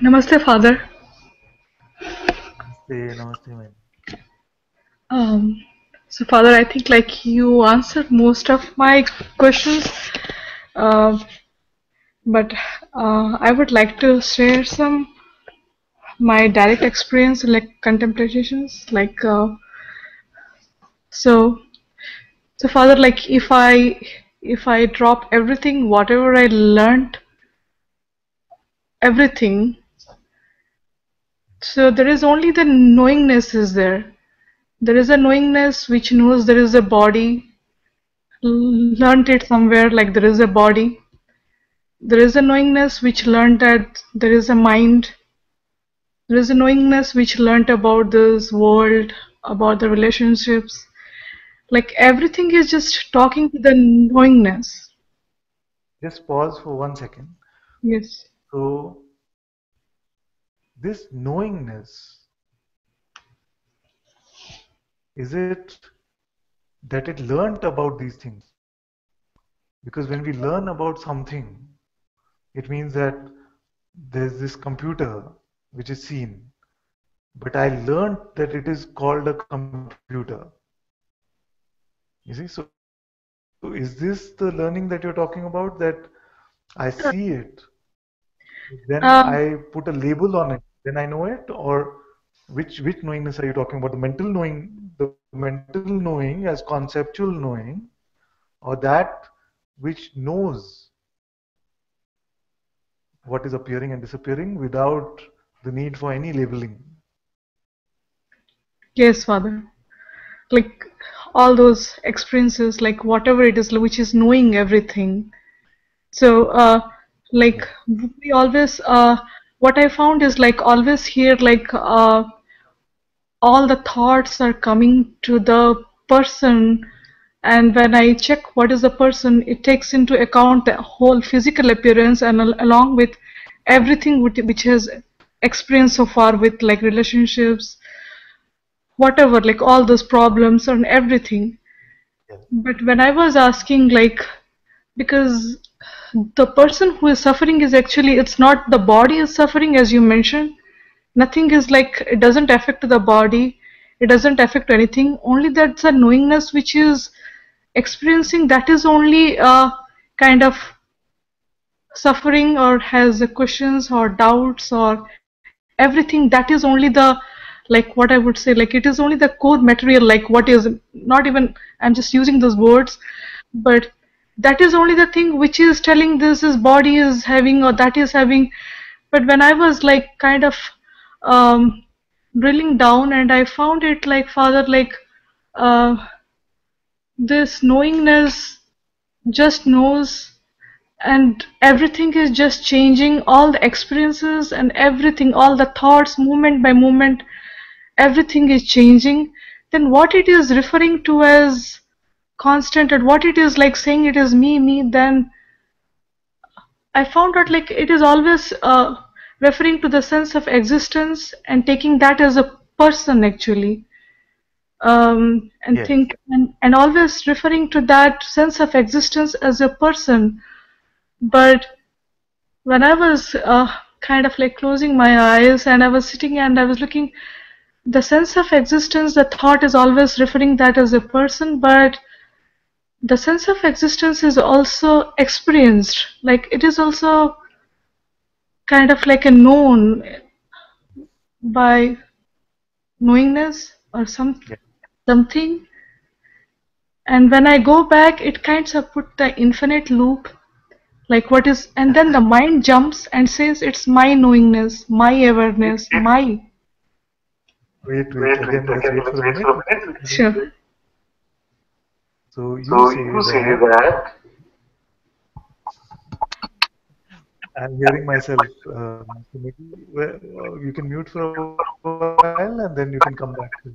Namaste, Father. Namaste, namaste, man. Um, Father, I think like you answered most of my questions, uh, but I would like to share some my direct experience, like contemplations, so. So, Father, like if I drop everything, whatever I learned, everything, so there is only the knowingness is there. There is a knowingness which knows there is a body, learned it somewhere like there is a body. There is a knowingness which learned that there is a mind. There is a knowingness which learned about this world, about the relationships. Like everything is just talking to the knowingness. Just pause for 1 second. Yes. So, this knowingness, is it that it learnt about these things? Because when we learn about something, it means that there's this computer which is seen, but I learned that it is called a computer. You see, so is this the learning that you're talking about? That I see it, then I put a Um, label on it, then I know it, or which knowingness are you talking about? The mental knowing as conceptual knowing, or that which knows what is appearing and disappearing without the need for any labeling. yes, Father. Like all those experiences, like whatever it is, which is knowing everything. So, like Yeah. we always, what I found is like always here, all the thoughts are coming to the person, and when I check what is the person, it takes into account the whole physical appearance and along with everything which has experienced so far with like relationships, whatever, like all those problems and everything. Yeah. But when I was asking, like, because the person who is suffering is actually, it's not the body is suffering, as you mentioned. Nothing is like, it doesn't affect the body, it doesn't affect anything. Only that's a knowingness which is experiencing, that is only kind of suffering or has the questions or doubts or everything. That is only the, like what I would say, like it is only the core material, like what is, not even, I'm just using those words, but that is only the thing which is telling this is body is having or that is having. But when I was like kind of um, drilling down, and I found it like, Father, like uh, this knowingness just knows, and everything is just changing, all the experiences and everything, all the thoughts, moment by moment, everything is changing. Then what it is referring to as constant, and what it is like saying it is me, then I found out like it is always referring to the sense of existence and taking that as a person actually, and Yes. think, and always referring to that sense of existence as a person. But when I was kind of like closing my eyes and I was sitting and I was looking, the sense of existence, the thought is always referring that as a person, but the sense of existence is also experienced, like it is also kind of like a known by knowingness or Yeah. something. And when I go back, it kinds of put the infinite loop, like what is, and then the mind jumps and says it's my knowingness, my awareness, my. Wait. Again, let's wait for a minute. Sure. So you say that I'm hearing myself. So maybe you can mute for a while and then you can come back to.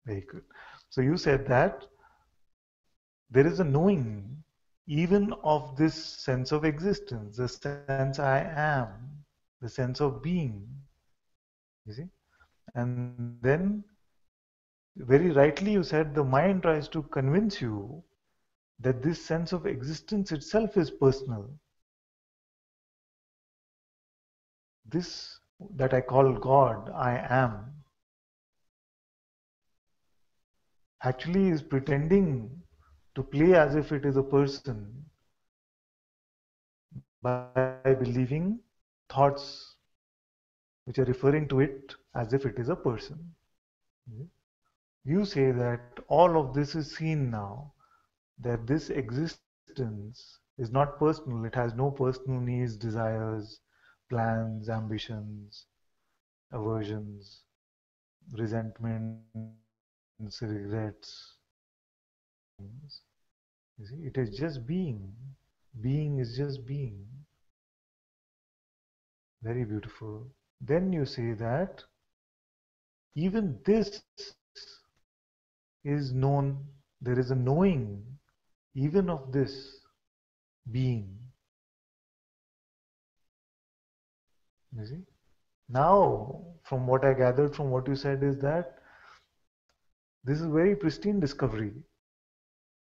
Very good. So you said that there is a knowing even of this sense of existence, the sense I am, the sense of being, you see. And then very rightly you said the mind tries to convince you that this sense of existence itself is personal. this that I call God, I am, actually is pretending to play as if it is a person by believing thoughts which are referring to it as if it is a person. You say that all of this is seen now, that this existence is not personal, it has no personal needs, desires, plans, ambitions, aversions, resentments, regrets, feelings. You see, it is just being. Being is just being. Very beautiful. Then you say that even this is known, there is a knowing even of this being. You see? Now, from what I gathered from what you said is that this is a very pristine discovery.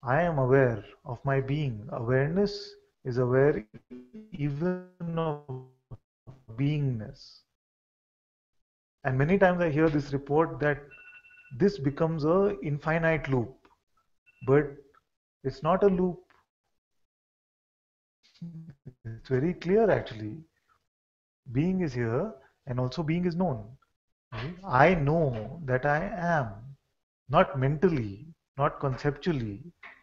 I am aware of my being. Awareness is aware even of beingness. And many times I hear this report that this becomes a infinite loop, but it's not a loop. It's very clear actually. Being is here and also being is known. I know that I am, not mentally, not conceptually,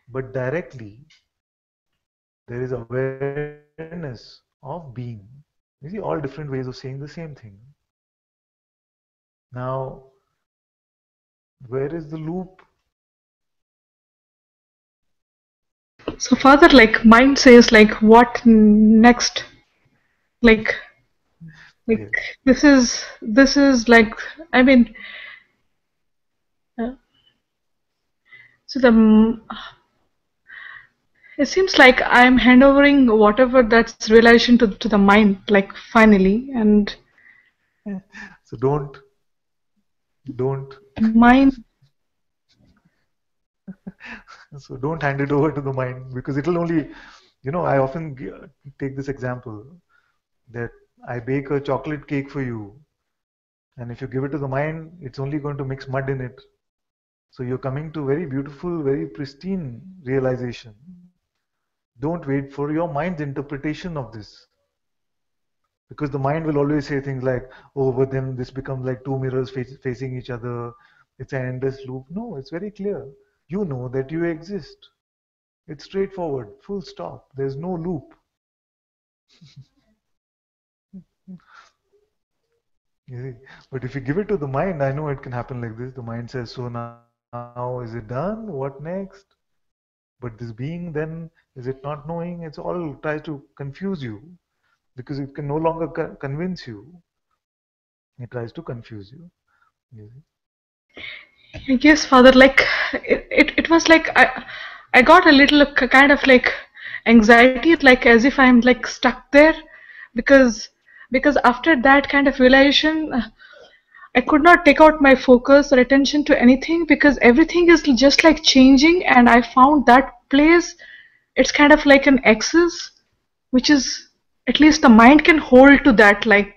but directly. There is awareness of being. You see, all different ways of saying the same thing. Now, where is the loop? So Father, like mind says like what next? Like like Yes. this is like I mean uh, so it seems like I'm handovering whatever that's relation to the mind like finally and So don't, mind. so don't hand it over to the mind because it'll only, I often take this example that I bake a chocolate cake for you, and if you give it to the mind, it's only going to mix mud in it. So you're coming to very beautiful, very pristine realization. Don't wait for your mind's interpretation of this. Because the mind will always say things like, oh, but then this becomes like two mirrors facing each other. It's an endless loop. No, it's very clear. You know that you exist. It's straightforward, full stop. There's no loop. You see? But if you give it to the mind, I know it can happen like this. The mind says, so now is it done? What next? But this being then, is it not knowing? It's all tries to confuse you because it can no longer convince you. It tries to confuse you. You see? Yes, Father, like it was like I got a little kind of like anxiety, like as if I'm like stuck there because because after that kind of realization I could not take out my focus or attention to anything because everything is just like changing and I found that place it's kind of like an axis which is at least the mind can hold to that like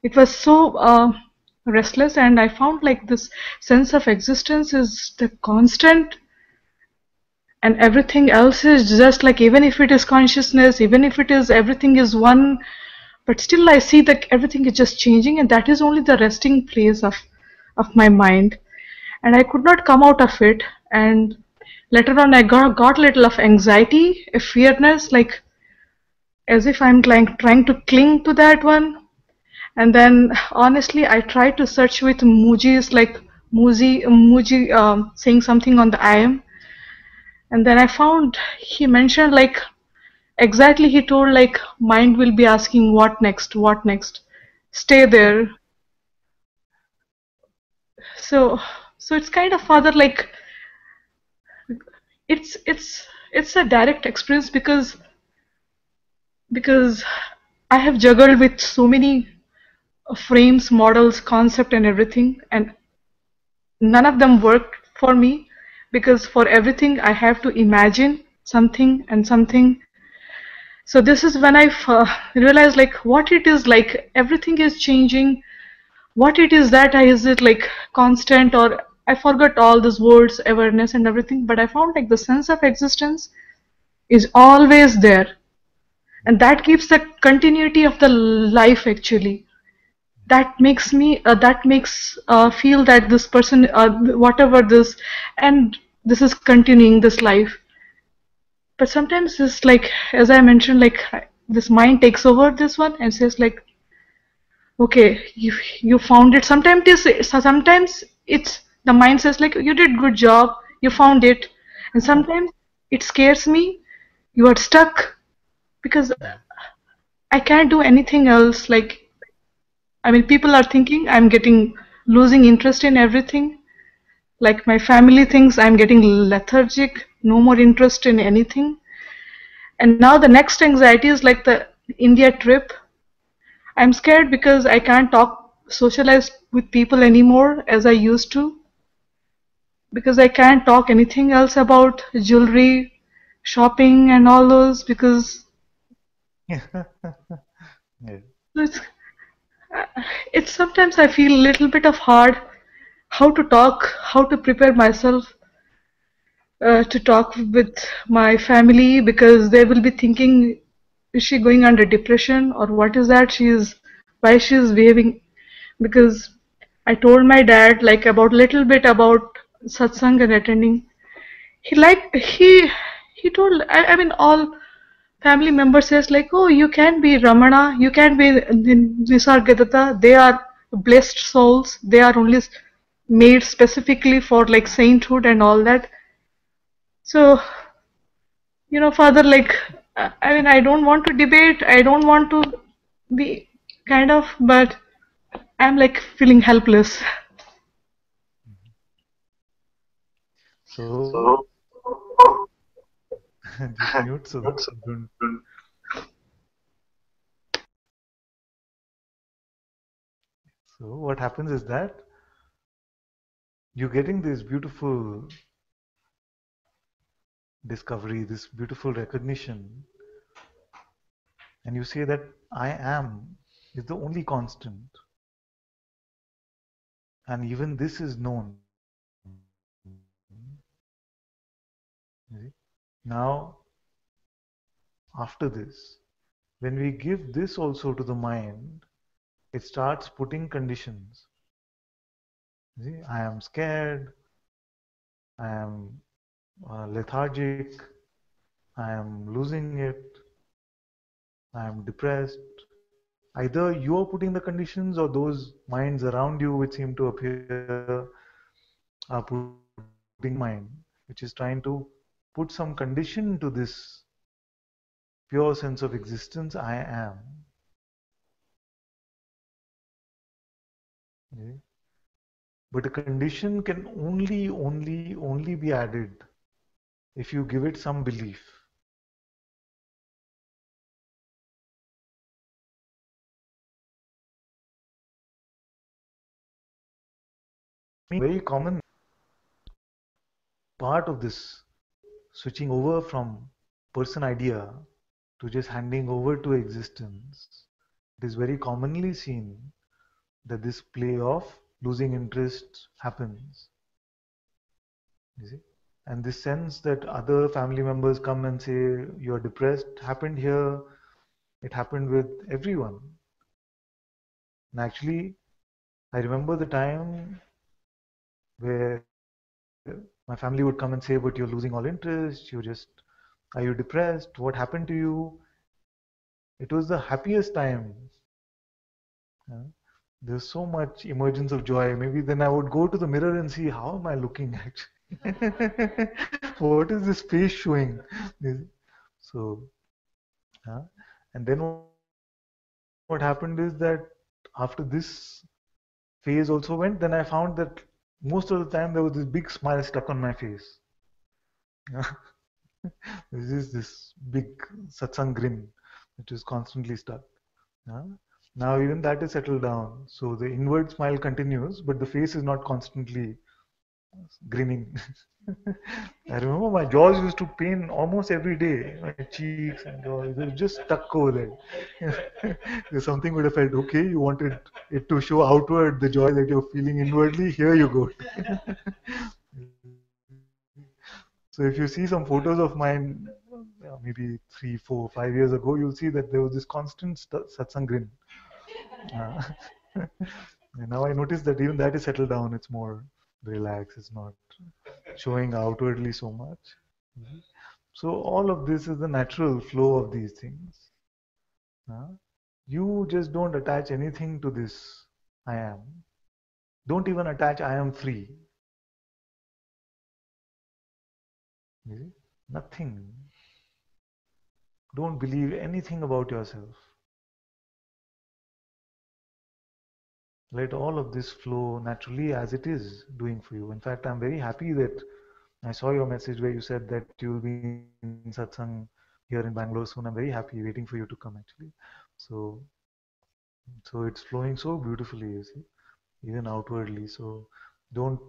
it was so restless and I found like this sense of existence is the constant and everything else is just like even if it is consciousness even if it is everything is one but still I see that everything is just changing and that is only the resting place of my mind and I could not come out of it and later on I got a little of anxiety a fearness like as if I'm trying to cling to that one. And then honestly, I tried to search with Muji's like Muji saying something on the IM, and then I found he mentioned like exactly he told like mind will be asking what next, stay there. So so it's kind of father like it's a direct experience because I have juggled with so many frames, models, concept, and everything, and none of them worked for me because for everything I have to imagine something and something So this is when I realized like what it is, like everything is changing. What it is, that is it like constant, or I forgot all these words, awareness and everything, but I found like the sense of existence is always there, and that keeps the continuity of the life actually. That makes me that makes feel that this person, whatever this, and this is continuing this life. But sometimes it's like, as I mentioned, like this mind takes over this one and says like, okay, you found it. Sometimes it's the mind says like, you did good job, you found it. And sometimes it scares me, you are stuck, because I can't do anything else. Like, I mean, people are thinking I'm getting losing interest in everything. Like my family thinks I'm getting lethargic, no more interest in anything. And now the next anxiety is like the India trip. I'm scared because I can't socialize with people anymore as I used to, because I can't talk anything else about jewelry, shopping, and all those, because Yeah. it's, it's sometimes I feel a little bit of hard how to talk, how to prepare myself to talk with my family, because they will be thinking, is she going under depression, or what is that she is, why she is behaving. Because I told my dad like about little bit about satsang and attending. He like he told, I mean all family members says like, oh, you can be Ramana, you can be Nisargadatta, they are blessed souls, they are only made specifically for like sainthood and all that. So, father, like, I mean, I don't want to debate, I don't want to be kind of, but I'm like feeling helpless. So just mute so that you don't. So what happens is that you're getting this beautiful discovery, this beautiful recognition, and you say that I am is the only constant, and even this is known. You see? Now, after this, when we give this also to the mind, it starts putting conditions. You see, I am scared, I am lethargic, I am losing it, I am depressed. Either you are putting the conditions or those minds around you which seem to appear are putting mind, which is trying to put some condition to this pure sense of existence I am. Okay? But a condition can only be added if you give it some belief. Very common part of this switching over from person idea to just handing over to existence. It is very commonly seen that this play of losing interest happens. You see? And this sense that other family members come and say you're depressed happened here, it happened with everyone. And actually, I remember the time where my family would come and say, but you're losing all interest, are you depressed? What happened to you? It was the happiest time. uh, There's so much emergence of joy. Maybe then I would go to the mirror and see how am I looking actually? What is this face showing? So, uh, and then what happened is that after this phase also went, then I found that most of the time there was this big smile stuck on my face. This is this big satsang grin, which is constantly stuck. Yeah. Now even that is settled down. So the inward smile continues, but the face is not constantly grinning. I remember my jaws used to pain almost every day. My cheeks and jaws, they were just stuck over there. Something would have felt okay. You wanted it to show outward the joy that you're feeling inwardly. Here you go. So if you see some photos of mine, maybe 3, 4, 5 years ago, you'll see that there was this constant satsang grin. Uh, and now I notice that even that is settled down. It's more relaxed. It's not showing outwardly so much. So all of this is the natural flow of these things. Uh, you just don't attach anything to this I am. Don't even attach I am free. You see? Nothing. Don't believe anything about yourself. Let all of this flow naturally as it is doing for you. In fact, I'm very happy that I saw your message where you said that you'll be in Satsang here in Bangalore soon. I'm very happy, waiting for you to come actually. So, so it's flowing so beautifully, you see, even outwardly. So, don't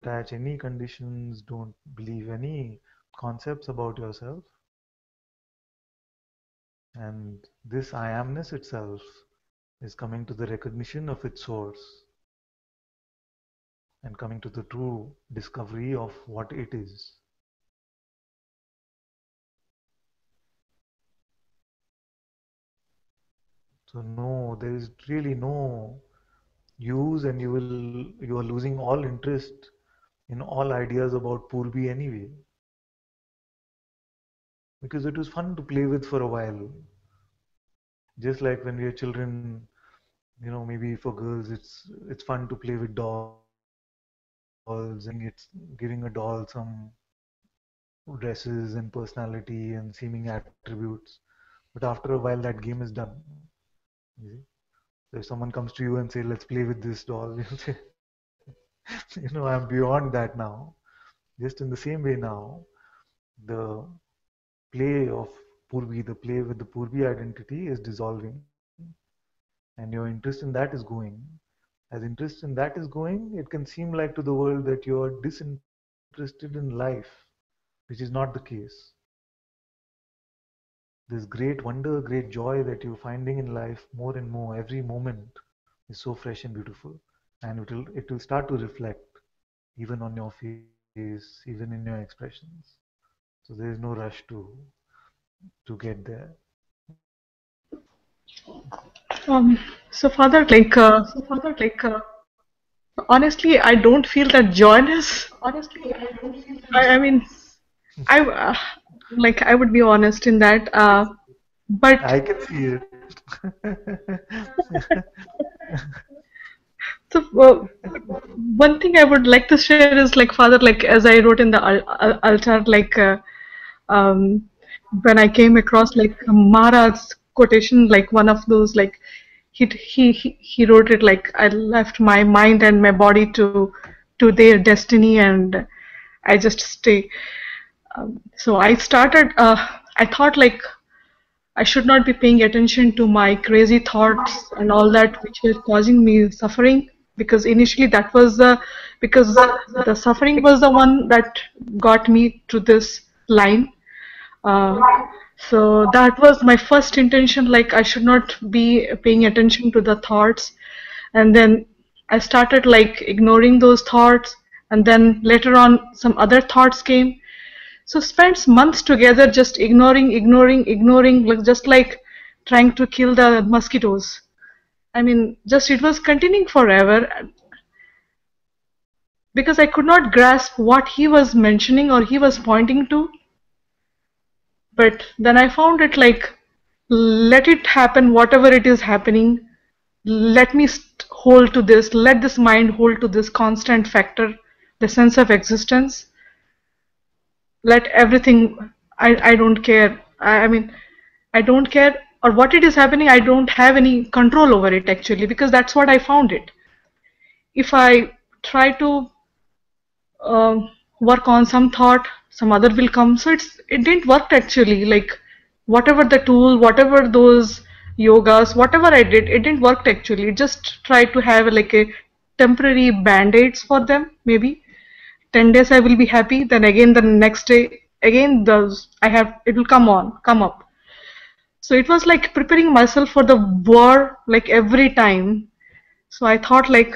attach any conditions. Don't believe any concepts about yourself. And this I amness itself is coming to the recognition of its source and coming to the true discovery of what it is. So no, there is really no use, and you are losing all interest in all ideas about Purbi anyway, because it was fun to play with for a while. Just like when we are children, maybe for girls it's fun to play with dolls and giving a doll some dresses and personality and seeming attributes. But after a while, that game is done. You see? So if someone comes to you and say, "Let's play with this doll," you'll say, "I'm beyond that now." Just in the same way now, the play of Purvi, the play with the Purvi identity is dissolving, and your interest in that is going. As interest in that is going, it can seem like to the world that you are disinterested in life, which is not the case. This great wonder, great joy that you're finding in life more and more every moment is so fresh and beautiful, and it will start to reflect even on your face, even in your expressions. So there is no rush to get there. Um, so Father, honestly, I don't feel that joyness. I mean, I like I would be honest in that. But I can see it. so one thing I would like to share is like Father, like as I wrote in the altar, um, when I came across like Maharaj's quotation, like one of those like he wrote it like I left my mind and my body to their destiny and I just stay. So I started. I thought like I should not be paying attention to my crazy thoughts and all that which were causing me suffering because initially that was the because the suffering was the one that got me to this line. uh, so that was my first intention, like I should not be paying attention to the thoughts. And then I started like ignoring those thoughts, and then later on some other thoughts came. So spends months together just ignoring, like just like trying to kill the mosquitoes. I mean, just it was continuing forever because I could not grasp what he was mentioning or he was pointing to. But then I found it like, let it happen, whatever it is happening. Let me hold to this, let this mind hold to this constant factor, the sense of existence. Let everything, I don't care. I mean, I don't care, or what it is happening, I don't have any control over it actually, because that's what I found it. If I try to work on some thought, some other will come. So it didn't work actually. Like whatever the tool, whatever those yogas, whatever I did, it didn't work actually. It just tried to have like a temporary band-aids for them, maybe. 10 days I will be happy, then again the next day again those I have it will come up. So it was like preparing myself for the war like every time. So I thought like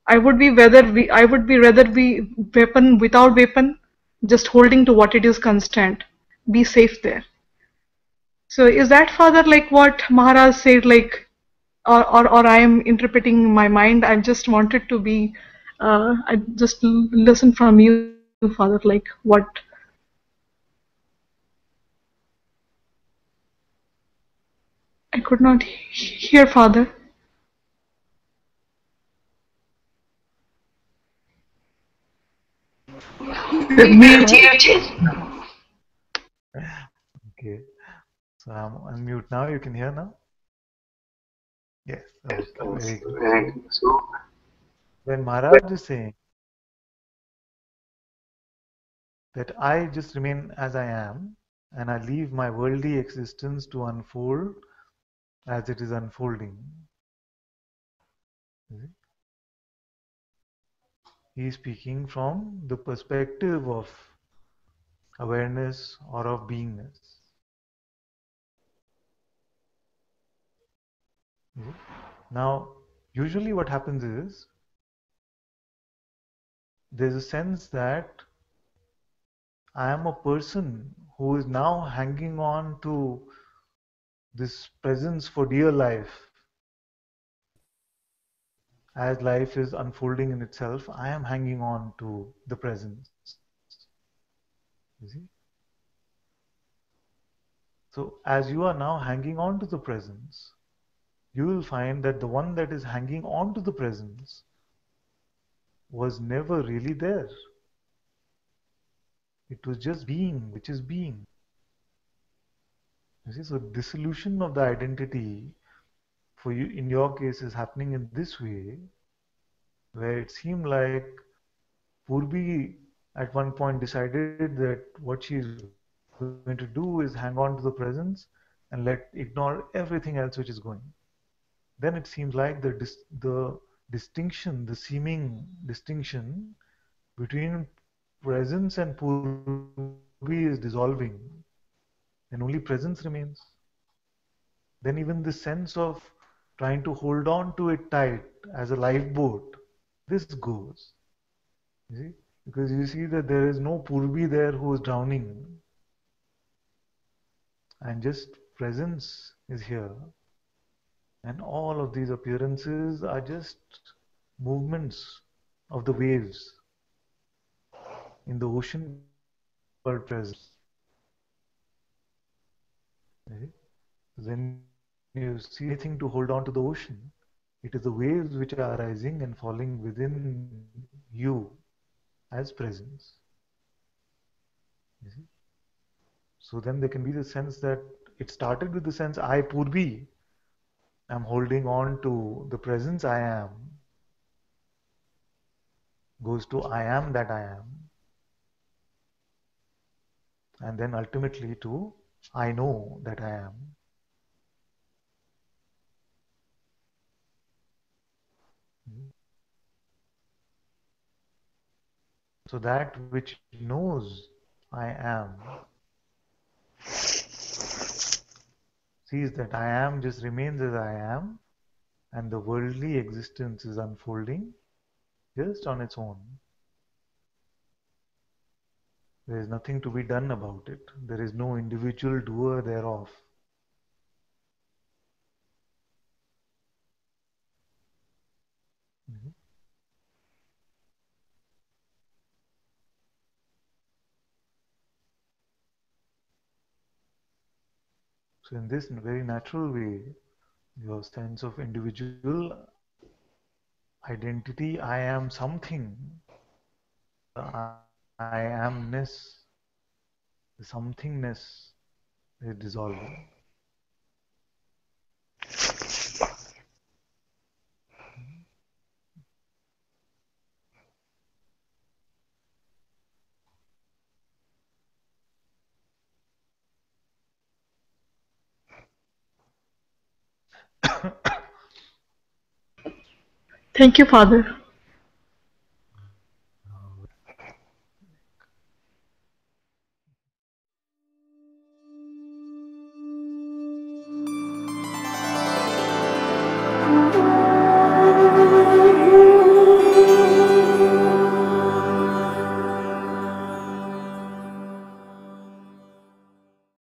I would be rather be weapon without weapon, just holding to what it is constant. Be safe there. So is that father like what Maharaj said like or I am interpreting in my mind. I just wanted to be I just listen from you, Father, like what I could not hear, Father. Let me Mute it. Okay. So I'm unmute now. You can hear now? Yes. Okay. Very good. So when Maharaj is saying that I just remain as I am and I leave my worldly existence to unfold as it is unfolding, he is speaking from the perspective of awareness or of beingness. Now, usually what happens is there's a sense that I am a person who is now hanging on to this presence for dear life. As life is unfolding in itself, I am hanging on to the presence. You see? So, as you are now hanging on to the presence, you will find that the one that is hanging on to the presence was never really there. It was just being, which is being. You see, so dissolution of the identity for you in your case is happening in this way, where it seemed like Purbi at one point decided that what she is going to do is hang on to the presence and ignore everything else which is going. Then it seems like the distinction, the seeming distinction between presence and Purbi is dissolving. Then only presence remains. Then even the sense of trying to hold on to it tight as a lifeboat, this goes. You see? Because you see that there is no Purbi there who is drowning, and just presence is here. And all of these appearances are just movements of the waves in the ocean called presence. Right? When you see there is nothing to hold on to the ocean, it is the waves which are arising and falling within you as presence. You see? So then there can be the sense that it started with the sense I Purbi am holding on to the presence I am, goes to I am that I am, and then ultimately to I know that I am. So that which knows I am sees that I am just remains as I am, and the worldly existence is unfolding just on its own. There is nothing to be done about it. There is no individual doer thereof. Mhm. So, in this very natural way, your sense of individual identity, I am something, I amness, the somethingness is dissolving. Thank you, Father.